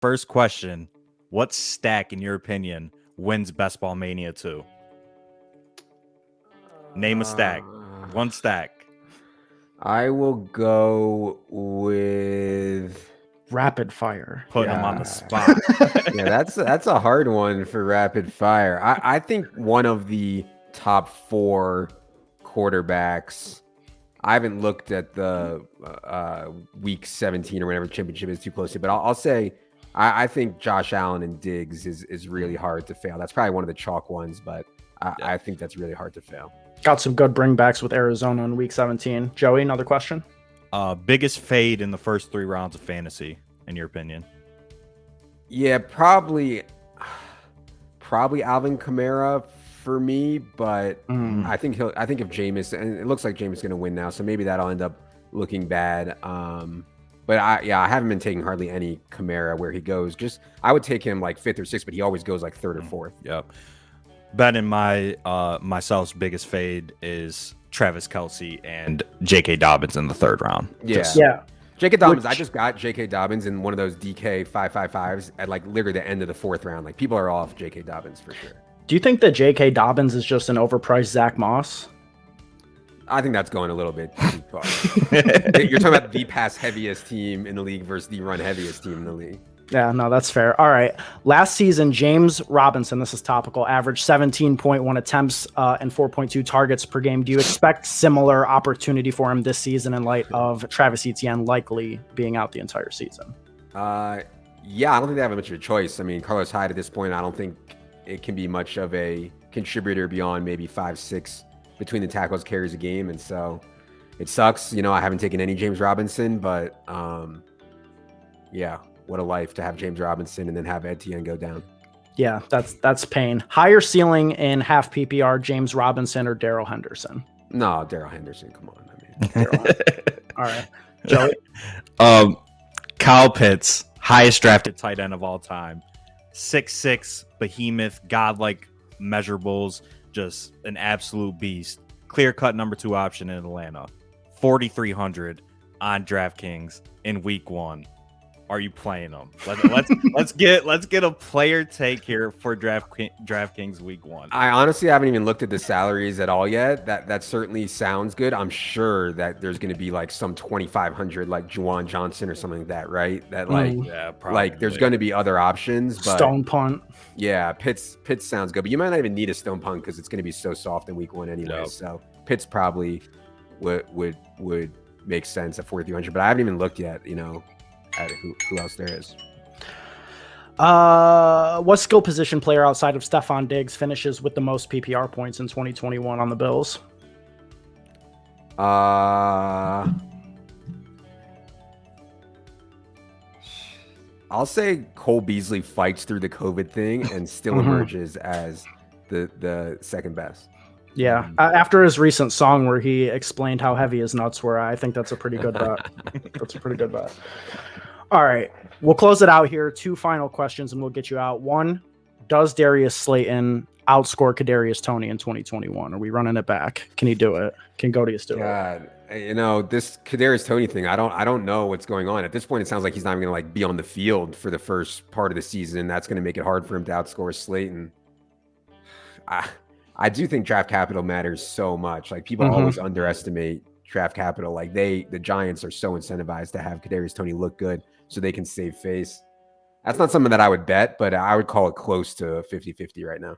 First question: what stack, in your opinion, wins Best Ball Mania 2? Name a stack. One stack. I will go with rapid fire. Putting him on the spot. Yeah, that's a hard one for rapid fire. I think one of the top 4 quarterbacks. I haven't looked at the week 17 or whatever championship is too closely, but I'll say I think Josh Allen and Diggs is really hard to fail. That's probably one of the chalk ones, but I think that's really hard to fail. Got some good bringbacks with Arizona in week 17. Joey, another question? Biggest fade in the first 3 rounds of fantasy, in your opinion? Yeah, probably Alvin Kamara for me, but I think if Jameis, and it looks like Jameis is going to win now, so maybe that'll end up looking bad. But I haven't been taking hardly any Kamara where he goes. Just I would take him like 5th or 6th, but he always goes like 3rd or 4th. Yep. Ben and myself's biggest fade is Travis Kelce and J.K. Dobbins in the 3rd round. Yeah. J.K. Dobbins, I just got J.K. Dobbins in one of those DK 555s at like literally the end of the 4th round. Like people are off J.K. Dobbins for sure. Do you think that J.K. Dobbins is just an overpriced Zach Moss? I think that's going a little bit too far. You're talking about the pass heaviest team in the league versus the run heaviest team in the league. Yeah, no, that's fair. All right. Last season, James Robinson, this is topical, averaged 17.1 attempts and 4.2 targets per game. Do you expect similar opportunity for him this season in light of Travis Etienne likely being out the entire season? Yeah, I don't think they have much of a choice. I mean, Carlos Hyde at this point, I don't think it can be much of a contributor beyond maybe 5-6 between the tackles, carries a game. And so it sucks. You know, I haven't taken any James Robinson, but yeah. What a life to have James Robinson and then have Etienne go down. Yeah, that's pain. Higher ceiling in half PPR, James Robinson or Darrell Henderson? No, Darrell Henderson. Come on. I mean, all right. Joey? Kyle Pitts, highest drafted tight end of all time. 6'6", behemoth, godlike measurables, just an absolute beast. Clear-cut number 2 option in Atlanta. 4,300 on DraftKings in week 1. Are you playing them? Let's get a player take here for DraftKings week 1. I honestly haven't even looked at the salaries at all yet. That certainly sounds good. I'm sure that there's going to be like some 2,500 like Juwan Johnson or something like that, right? That like there's going to be other options. But stone punt. Yeah, Pitts sounds good, but you might not even need a stone punt because it's going to be so soft in week 1 anyway. Yep. So Pitts probably would make sense at 4,300, but I haven't even looked yet. You know. At who else there is. What skill position player outside of Stephon Diggs finishes with the most PPR points in 2021 on the Bills? I'll say Cole Beasley fights through the COVID thing and still emerges as the second best. Yeah, after his recent song where he explained how heavy his nuts were, I think that's a pretty good bet. That's a pretty good bet. All right, we'll close it out here. 2 final questions, and we'll get you out. 1, does Darius Slayton outscore Kadarius Toney in 2021? Are we running it back? Can he do it? Can Godius do it? You know, this Kadarius Toney thing, I don't know what's going on. At this point, it sounds like he's not even going to like be on the field for the first part of the season. That's going to make it hard for him to outscore Slayton. I do think draft capital matters so much. Like people always underestimate draft capital. Like the Giants are so incentivized to have Kadarius Toney look good so they can save face. That's not something that I would bet, but I would call it close to 50-50 right now.